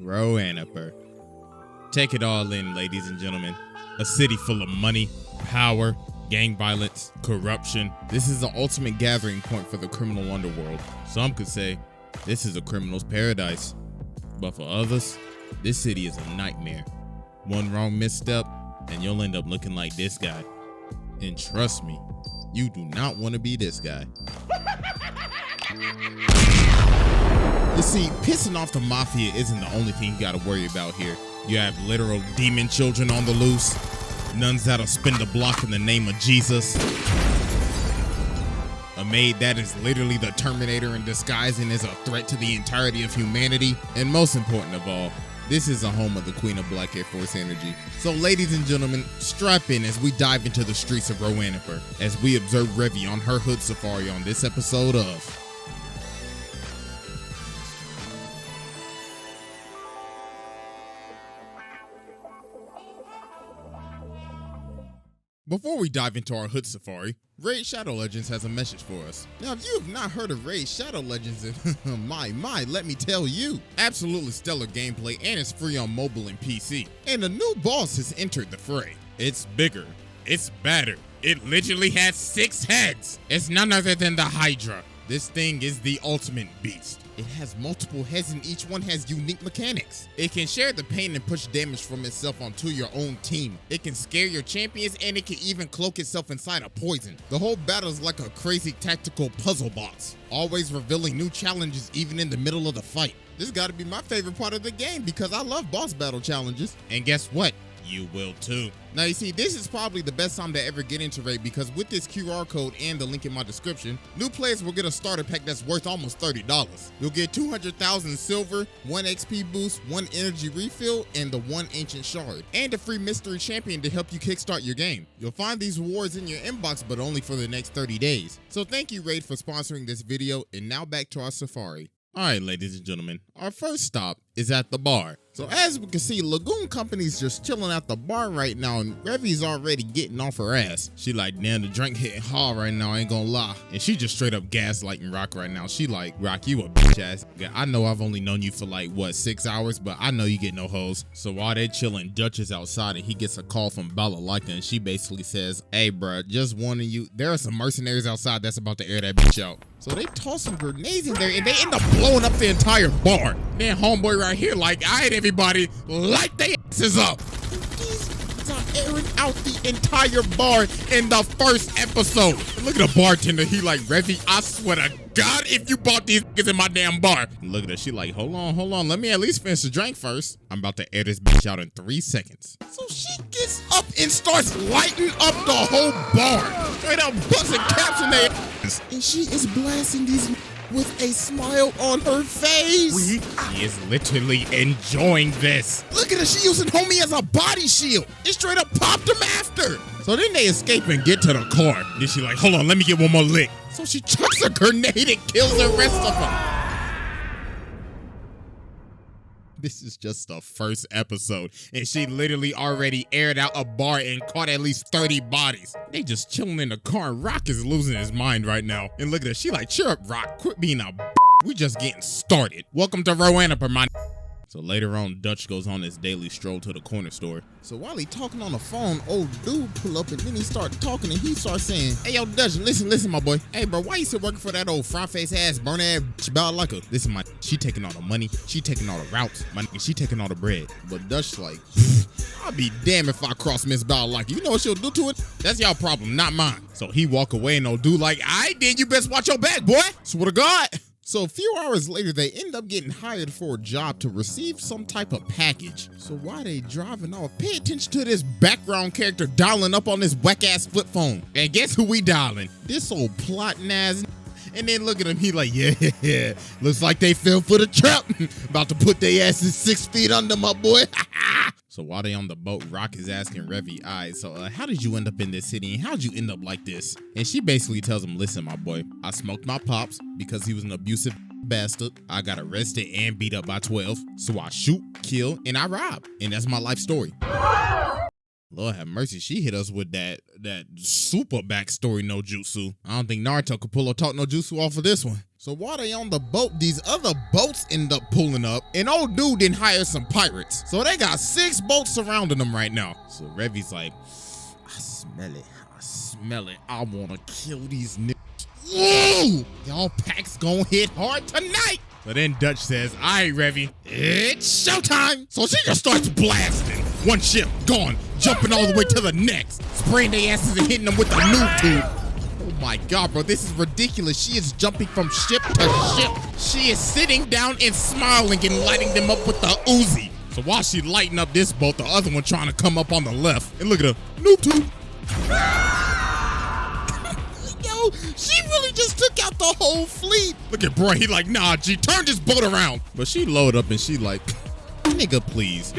Roanapur. Take it all in, ladies and gentlemen. A city full of money, power, gang violence, corruption. This is the ultimate gathering point for the criminal underworld. Some could say this is a criminal's paradise. But for others, this city is a nightmare. One wrong misstep, and you'll end up looking like this guy. And trust me, you do not want to be this guy. You see, pissing off the mafia isn't the only thing you gotta worry about here. You have literal demon children on the loose, nuns that'll spin the block in the name of Jesus, a maid that is literally the Terminator in disguise and is a threat to the entirety of humanity, and most important of all, this is a home of the Queen of Black Air Force energy. So ladies and gentlemen, strap in as we dive into the streets of Roanapur as we observe Revy on her hood safari on this episode of Before we dive into our hood safari, Raid Shadow Legends has a message for us. Now, if you have not heard of Raid Shadow Legends, then let me tell you. Absolutely stellar gameplay, and it's free on mobile and PC. And a new boss has entered the fray. It's bigger. It's badder. It literally has 6 heads. It's none other than the Hydra. This thing is the ultimate beast. It has multiple heads and each one has unique mechanics. It can share the pain and push damage from itself onto your own team. It can scare your champions and it can even cloak itself inside a poison. The whole battle is like a crazy tactical puzzle box, always revealing new challenges even in the middle of the fight. This gotta be my favorite part of the game because I love boss battle challenges. And guess what? You will too. Now you see, this is probably the best time to ever get into Raid because with this QR code and the link in my description, new players will get a starter pack that's worth almost $30. You'll get 200,000 silver, 1 XP boost, 1 energy refill, and the 1 ancient shard, and a free mystery champion to help you kickstart your game. You'll find these rewards in your inbox, but only for the next 30 days. So thank you, Raid, for sponsoring this video, and now back to our safari. Alright, ladies and gentlemen, our first stop is at the bar. So as we can see, Lagoon Company's just chilling at the bar right now, and Revy's already getting off her ass. She like, damn, the drink hitting hard right now, I ain't gonna lie. And she just straight up gaslighting Rock right now. She like, Rock, you a bitch ass. Yeah, I know I've only known you for like, what, 6 hours, but I know you get no hoes. So while they chilling, Dutch is outside and he gets a call from Balalaika and she basically says, hey bruh, just warning you, there are some mercenaries outside that's about to air that bitch out. So they toss some grenades in there and they end up blowing up the entire bar. Then homeboy right here like, all right, everybody, light their asses up. These are airing out the entire bar in the first episode. And look at the bartender, he like, Revy, I swear to God, if you bought these niggas in my damn bar. And look at her, she like, hold on, let me at least finish the drink first. I'm about to air this bitch out in 3 seconds. So she gets up and starts lighting up the whole bar. Straight up busting caps in their ass. And she is blasting these with a smile on her face. She is literally enjoying this. Look at her, she using homie as a body shield. It straight up popped him after. So then they escape and get to the car. Then she like, hold on, let me get one more lick. So she chucks a grenade and kills the rest of them. This is just the first episode, and she literally already aired out a bar and caught at least 30 bodies. They just chilling in the car, and Rock is losing his mind right now. And look at her, she like, cheer up, Rock, quit being a we just getting started. Welcome to Roanapur, my. So later on, Dutch goes on his daily stroll to the corner store. So while he talking on the phone, old dude pull up and then he start talking and he starts saying, hey yo Dutch, listen my boy. Hey bro, why you still working for that old front face ass, burn ass bitch Balalaika? Listen my, she taking all the money, she taking all the routes, my nigga, she taking all the bread. But Dutch like, I'll be damned if I cross Miss Balalaika. You know what she'll do to it? That's y'all problem, not mine. So he walk away and old dude like, I did, you best watch your back, boy. Swear to God. So a few hours later, they end up getting hired for a job to receive some type of package. So while they driving off, pay attention to this background character dialing up on this whack-ass flip phone. And guess who we dialing? This old plotting ass. And then look at him, he like, yeah, looks like they fell for the trap. About to put their asses 6 feet under, my boy. So while they on the boat, Rock is asking Revy, so how did you end up in this city and how'd you end up like this? And she basically tells him, listen, my boy, I smoked my pops because he was an abusive bastard. I got arrested and beat up by 12. So I shoot, kill, and I rob. And that's my life story. Lord have mercy, she hit us with that super backstory no jutsu. I don't think Naruto could pull a talk no jutsu off of this one. So while they on the boat, these other boats end up pulling up, and old dude didn't hire some pirates. So they got 6 boats surrounding them right now. So Revy's like, I smell it. I wanna kill these niggas. Ooh, y'all packs gonna hit hard tonight. But then Dutch says, all right, Revy, it's showtime. So she just starts blasting. One ship, gone, jumping all the way to the next, spraying their asses and hitting them with the noob tube. Oh my God, bro, this is ridiculous. She is jumping from ship to ship. She is sitting down and smiling and lighting them up with the Uzi. So while she lighting up this boat, the other one trying to come up on the left. And look at her, noob tube. Yo, she really just took out the whole fleet. Look at bro, he like, nah, G, turn this boat around. But she load up and she like, nigga, please.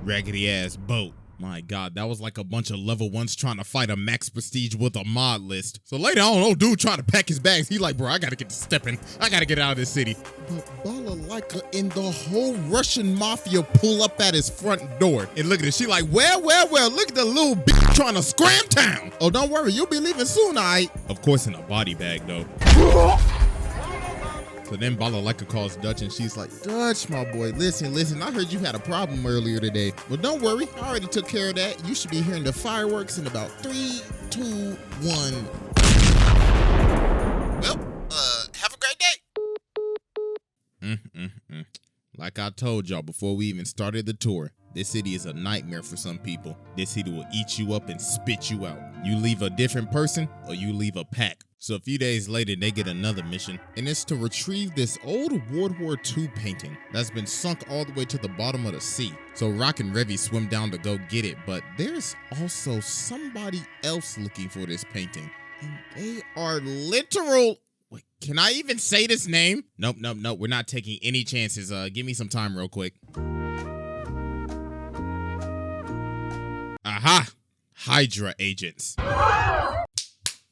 Raggedy ass boat. My God, that was like a bunch of level 1s trying to fight a max prestige with a mod list. So later on, old dude trying to pack his bags. He like, bro, I gotta get to stepping. I gotta get out of this city. But Balalaika and the whole Russian mafia pull up at his front door. And look at it. She like, well, look at the little bitch trying to scram town. Oh, don't worry, you'll be leaving soon, all right? Of course, in a body bag, though. So then Balalaika calls Dutch and she's like, Dutch, my boy, listen, I heard you had a problem earlier today. Well, don't worry, I already took care of that. You should be hearing the fireworks in about 3, 2, 1. Well, have a great day. Like I told y'all before we even started the tour, this city is a nightmare for some people. This city will eat you up and spit you out. You leave a different person or you leave a pack. So a few days later, they get another mission, and it's to retrieve this old World War II painting that's been sunk all the way to the bottom of the sea. So Rock and Revy swim down to go get it, but there's also somebody else looking for this painting, and they are literal. Wait, can I even say this name? Nope, we're not taking any chances. Give me some time real quick. Aha! Hydra agents.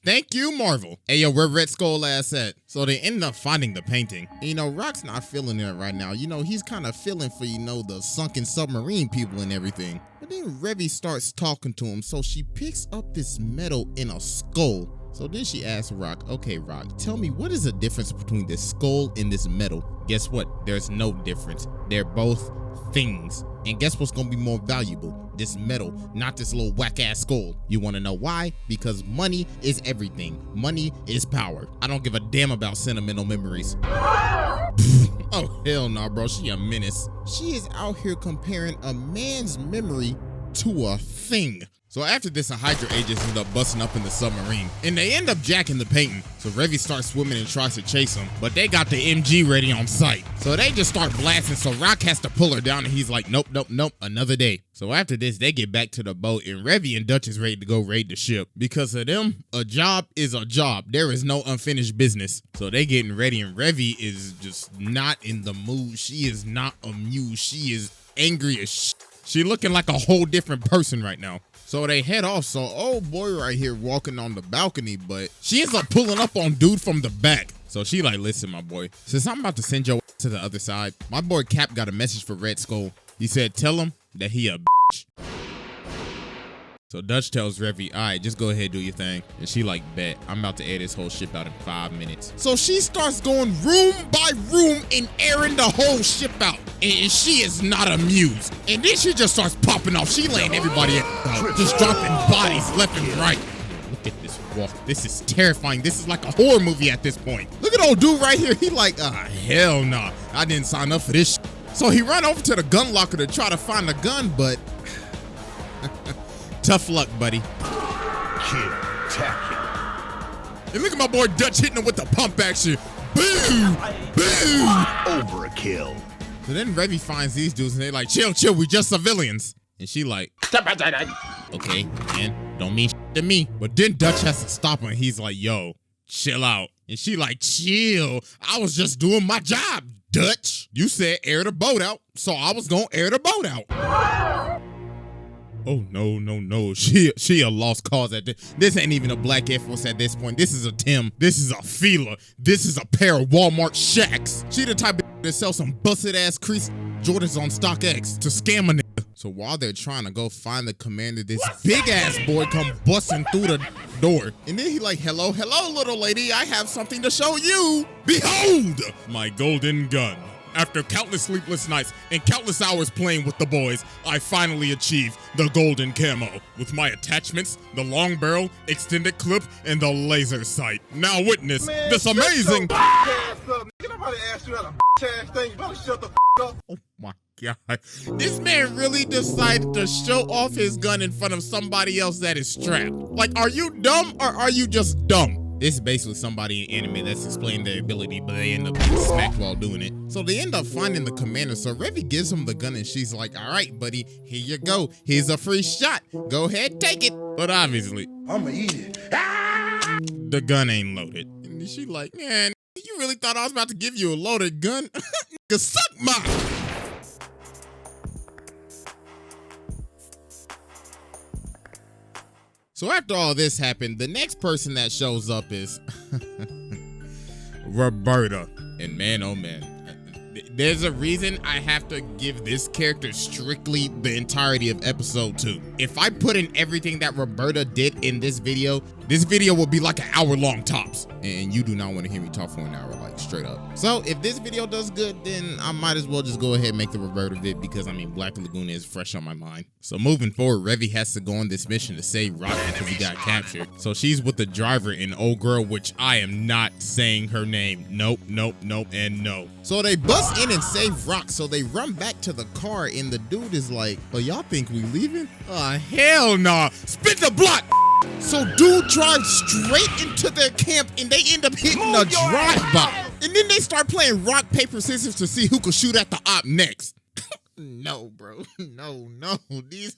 Thank you, Marvel. Hey, yo, where Red Skull ass at? So they ended up finding the painting. And, you know, Rock's not feeling it right now. You know, he's kind of feeling for, you know, the sunken submarine people and everything. But then Revy starts talking to him. So she picks up this metal in a skull. So then she asks Rock, okay, Rock, tell me, what is the difference between this skull and this metal? Guess what? There's no difference. They're both things. And guess what's gonna be more valuable? This metal, not this little whack-ass skull. You wanna know why? Because money is everything. Money is power. I don't give a damn about sentimental memories. Oh, hell no, bro. She a menace. She is out here comparing a man's memory to a thing. So after this, a Hydra agents end up busting up in the submarine, and they end up jacking the painting. So Revy starts swimming and tries to chase them, but they got the MG ready on sight. So they just start blasting, so Rock has to pull her down, and he's like, nope, another day. So after this, they get back to the boat, and Revy and Dutch is ready to go raid the ship. Because of them, a job is a job. There is no unfinished business. So they getting ready, and Revy is just not in the mood. She is not amused. She is angry as shit. She looking like a whole different person right now. So they head off. So old boy right here walking on the balcony, but she ends up pulling up on dude from the back. So she like, listen, my boy, since I'm about to send your to the other side, my boy Cap got a message for Red Skull. He said, tell him that he a bitch. So Dutch tells Revy, all right, just go ahead, do your thing. And she like, bet, I'm about to air this whole ship out in 5 minutes. So she starts going room by room and airing the whole ship out. And she is not amused. And then she just starts popping off. She laying everybody out, just dropping bodies left and right. Look at this walk. This is terrifying. This is like a horror movie at this point. Look at old dude right here. He like, hell no. I didn't sign up for this shit. So he run over to the gun locker to try to find the gun, but tough luck, buddy. And look at my boy Dutch hitting him with the pump action. Boom! Boom! Overkill. So then Revy finds these dudes and they like, chill, we just civilians. And she like, okay, man, don't mean shit to me. But then Dutch has to stop her and he's like, yo, chill out. And she like, chill. I was just doing my job, Dutch. You said air the boat out, so I was gonna air the boat out. Oh, no. She a lost cause at this. This ain't even a Black Air Force at this point. This is a Tim. This is a Fila. This is a pair of Walmart Shacks. She the type of to sell some busted ass crease Jordans on StockX to scam a nigga. So while they're trying to go find the commander, this big ass boy come busting through the door. And then he like, hello, little lady, I have something to show you. Behold, my golden gun. After countless sleepless nights and countless hours playing with the boys, I finally achieved the golden camo with my attachments, the long barrel, extended clip, and the laser sight. Now witness this amazing. Oh my God. This man really decided to show off his gun in front of somebody else that is strapped. Like, are you dumb or are you just dumb? It's basically somebody in anime that's explaining their ability, but they end up getting smacked while doing it. So they end up finding the commander. So Revy gives him the gun and she's like, all right, buddy, here you go. Here's a free shot. Go ahead, take it. But obviously, I'ma eat it. Ah! The gun ain't loaded. And she like, man, you really thought I was about to give you a loaded gun? Nigga, suck my... So after all this happened, the next person that shows up is Roberta. And man, oh man, there's a reason I have to give this character strictly the entirety of episode 2. If I put in everything that Roberta did in this video will be like an hour long tops. And you do not want to hear me talk for an hour, like straight up. So if this video does good, then I might as well just go ahead and make the Roberta vid because I mean, Black Lagoon is fresh on my mind. So moving forward, Revy has to go on this mission to save Rock because he got captured. So she's with the driver and old girl, which I am not saying her name. Nope, nope, nope, and no. So they bust in and save Rock. So they run back to the car and the dude is like, oh, y'all think we leaving? Oh, hell nah. Spin the block. So dude drives straight into their camp and they end up hitting a drive-by. And then they start playing rock, paper, scissors to see who could shoot at the op next. No, bro. No. These...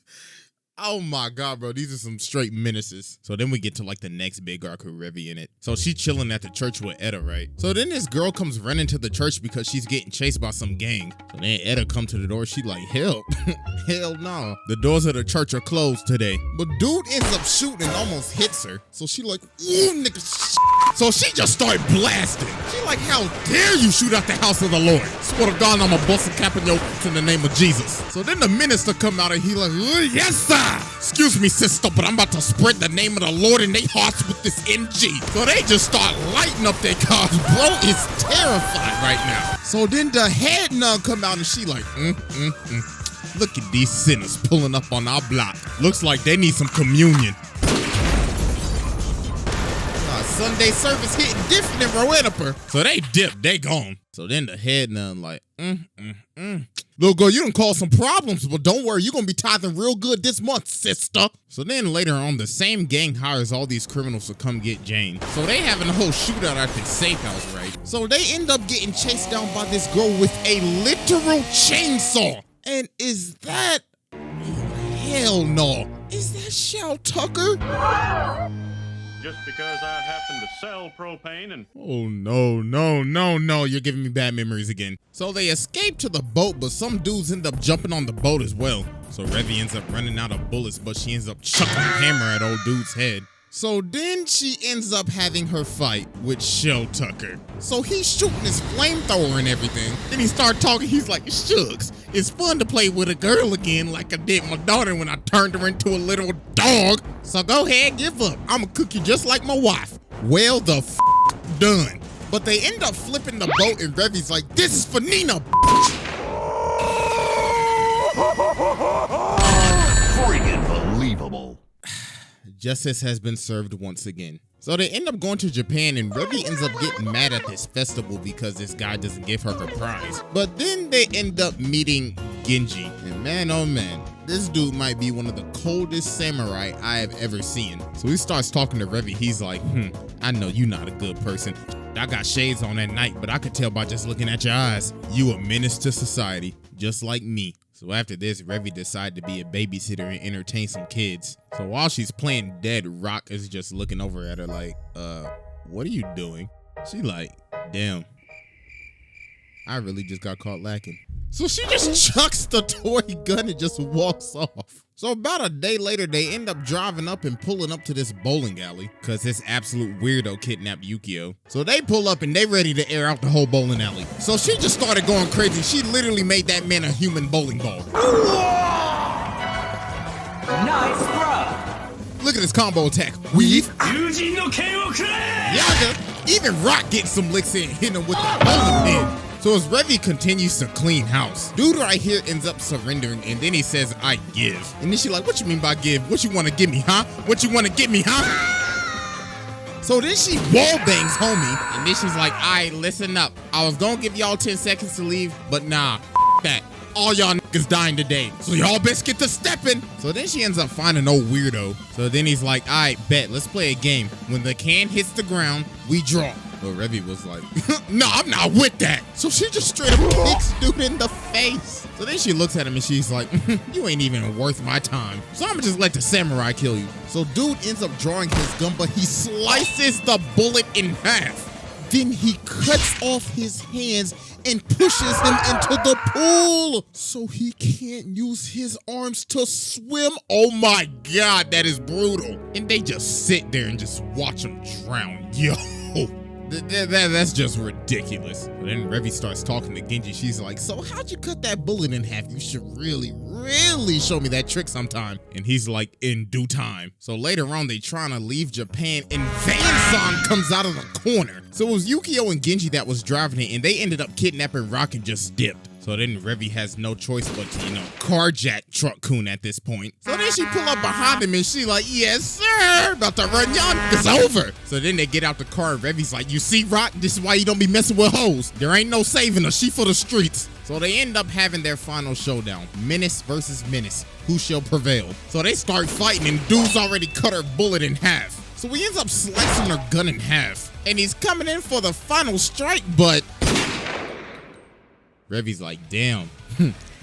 Oh my God, bro. These are some straight menaces. So then we get to like the next big arc with Revy in it. So she's chilling at the church with Etta, right? So then this girl comes running to the church because she's getting chased by some gang. So then Etta come to the door. She like, help. Hell no. The doors of the church are closed today. But dude ends up shooting and almost hits her. So she like, ooh, nigga, so she just started blasting. She like, how dare you shoot at the house of the Lord? Swear to God, I'ma bust a cap in your in the name of Jesus. So then the minister come out and he like, yes, sir. Excuse me, sister, but I'm about to spread the name of the Lord in their hearts with this MG. So they just start lighting up their cars. Bro is terrified right now. So then the head nun come out and she like, Look at these sinners pulling up on our block. Looks like they need some communion. Sunday service hitting different in Roanapur. So they dip, they gone. So then the head nun like, Little girl, you done caused some problems, but don't worry, you're gonna be tithing real good this month, sister. So then later on, the same gang hires all these criminals to come get Jane. So they having a whole shootout at this safe house, right? So they end up getting chased down by this girl with a literal chainsaw. And is that... Hell no. Is that Shell Tucker? Just because I happen to sell propane and... Oh, no. You're giving me bad memories again. So they escape to the boat, but some dudes end up jumping on the boat as well. So Revy ends up running out of bullets, but she ends up chucking a hammer at old dude's head. So then she ends up having her fight with Shell Tucker. So he's shooting his flamethrower and everything. Then he started talking, he's like, Shucks, it's fun to play with a girl again like I did my daughter when I turned her into a little dog. So go ahead, give up. I'ma cook you just like my wife. Well, the done. But they end up flipping the boat and Revy's like, this is for Nina, Freaking believable. Justice has been served once again. So they end up going to Japan and Revy ends up getting mad at this festival because this guy doesn't give her prize. But then they end up meeting Genji. And man, oh man, this dude might be one of the coldest samurai I have ever seen. So he starts talking to Revy. He's like, I know you're not a good person. I got shades on at night, but I could tell by just looking at your eyes. You a menace to society, just like me. So after this, Revy decided to be a babysitter and entertain some kids. So while she's playing dead, Rock is just looking over at her like, what are you doing? She like, damn, I really just got caught lacking. So she just chucks the toy gun and just walks off. So about a day later, they end up driving up and pulling up to this bowling alley because this absolute weirdo kidnapped Yukio. So they pull up and they ready to air out the whole bowling alley. So she just started going crazy. She literally made that man a human bowling ball. Nice throw. Look at this combo attack. Weave. Yujin no ken wo kurei! Yaga. Even Rock getting some licks in, hitting him with the bowling pin. So as Revy continues to clean house, dude right here ends up surrendering and then he says, I give. And then she like, what you mean by give? What you want to give me, huh? What you want to give me, huh? So then she wall bangs homie and then she's like, alright, listen up. I was gonna give y'all 10 seconds to leave, but nah, that. All y'all niggas dying today. So y'all best get to stepping. So then she ends up finding old weirdo. So then he's like, alright, bet, let's play a game. When the can hits the ground, we draw. But Revy was like, no, I'm not with that. So she just straight up kicks dude in the face. So then she looks at him and she's like, you ain't even worth my time. So I'm gonna just let the samurai kill you. So dude ends up drawing his gun, but he slices the bullet in half. Then he cuts off his hands and pushes him into the pool so he can't use his arms to swim. Oh my God, that is brutal. And they just sit there and just watch him drown. Yo. That's just ridiculous. But then Revy starts talking to Genji. She's like, so how'd you cut that bullet in half? You should really show me that trick sometime. And he's like, in due time. So later on, they trying to leave Japan and Van-san comes out of the corner. So it was Yukio and Genji that was driving it and they ended up kidnapping Rock and just dipped. So then Revy has no choice but to, carjack Truck Kun at this point. So then she pull up behind him and she like, yes, sir, about to run y'all. It's over. So then they get out the car and Revy's like, you see, Rock, this is why you don't be messing with hoes. There ain't no saving her. She for the streets. So they end up having their final showdown. Menace versus Menace. Who shall prevail? So they start fighting and dude's already cut her bullet in half. So he ends up slicing her gun in half. And he's coming in for the final strike, but Revy's like, damn,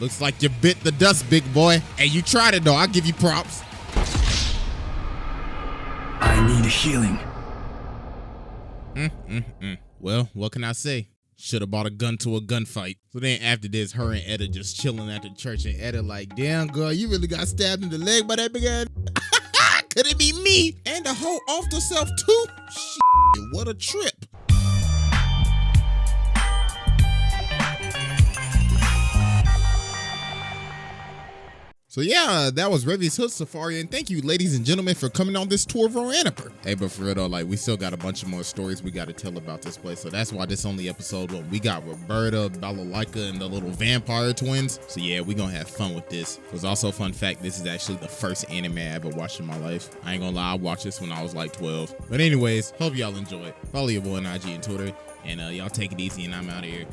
looks like you bit the dust, big boy. Hey, you tried it though, I'll give you props. I need healing. Well, what can I say? Should have bought a gun to a gunfight. So then after this, her and Etta just chilling at the church and Etta like, damn girl, you really got stabbed in the leg by that big ass. Could it be me? And the hoe off the self too? Shit, what a trip. So yeah, that was Revy's Hood Safari, and thank you, ladies and gentlemen, for coming on this tour of Roanapur. Hey, but for real though, like, we still got a bunch of more stories we got to tell about this place, so that's why this only episode 1. We got Roberta, Balalaika, and the little vampire twins. So yeah, we gonna have fun with this. It was also a fun fact, this is actually the first anime I ever watched in my life. I ain't gonna lie, I watched this when I was like 12. But anyways, hope y'all enjoy. Follow your boy on IG and Twitter, and y'all take it easy, and I'm out of here.